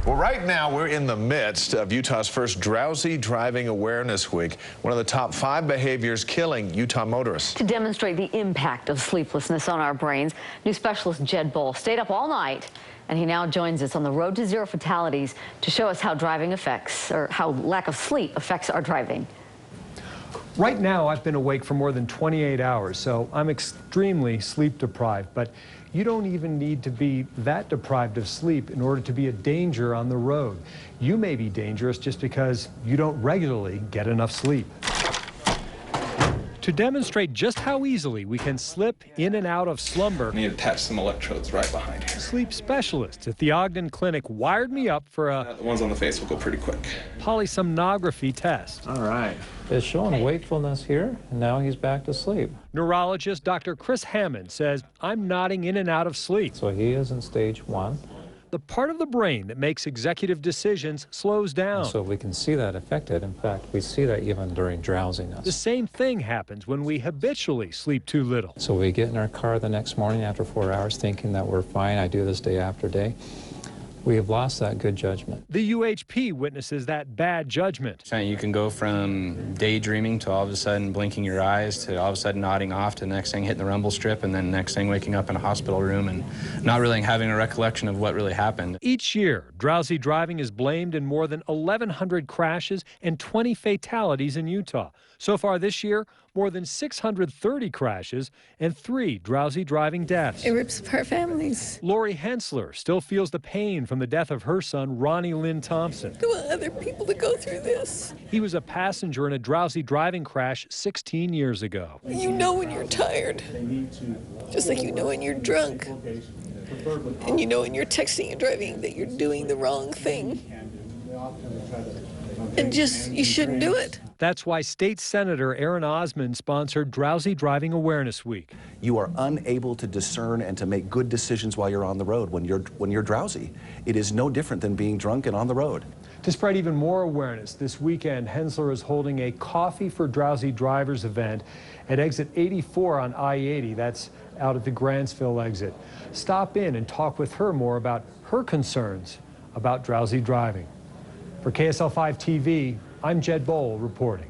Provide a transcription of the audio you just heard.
Well, right now we're in the midst of Utah's first Drowsy Driving Awareness Week, one of the top 5 behaviors killing Utah motorists. To demonstrate the impact of sleeplessness on our brains, new specialist Jed Boll stayed up all night, and he now joins us on the road to zero fatalities to show us how driving affects, or how lack of sleep affects our driving. Right now, I've been awake for more than 28 hours, so I'm extremely sleep deprived. But you don't even need to be that deprived of sleep in order to be a danger on the road. You may be dangerous just because you don't regularly get enough sleep. To demonstrate just how easily we can slip in and out of slumber, I need to attach some electrodes right behind here. sleep specialists at the Ogden Clinic wired me up for a The ones on the face will go pretty quick. polysomnography test. All right. It's showing wakefulness here, and now he's back to sleep. Neurologist Dr. Hammond says I'm nodding in and out of sleep. So he is in stage 1. The part of the brain that makes executive decisions slows down. So we can see that affected. In fact, we see that even during drowsiness. The same thing happens when we habitually sleep too little. So we get in our car the next morning after 4 hours thinking that we're fine. I do this day after day. We have lost that good judgment. The UHP witnesses that bad judgment. You can go from daydreaming to all of a sudden blinking your eyes to all of a sudden nodding off to the next thing hitting the rumble strip, and then next thing waking up in a hospital room and not really having a recollection of what really happened. Each year, drowsy driving is blamed in more than 1,100 crashes and 20 fatalities in Utah. So far this year, more than 630 crashes and 3 drowsy driving deaths. It rips apart families. Lori Hensler still feels the pain from the death of her son, Ronnie Lynn Thompson. I want other people to go through this. He was a passenger in a drowsy driving crash 16 years ago. You know when you're tired, just like you know when you're drunk. And you know when you're texting and driving that you're doing the wrong thing. And just, you shouldn't do it. That's why State Senator Aaron Osmond sponsored Drowsy Driving Awareness Week. You are unable to discern and to make good decisions while you're on the road when you're drowsy. It is no different than being drunk and on the road. To spread even more awareness, this weekend, Hensler is holding a Coffee for Drowsy Drivers event at exit 84 on I-80. That's out at the Grantsville exit. Stop in and talk with her more about her concerns about drowsy driving. For KSL 5 TV, I'm Jed Boll reporting.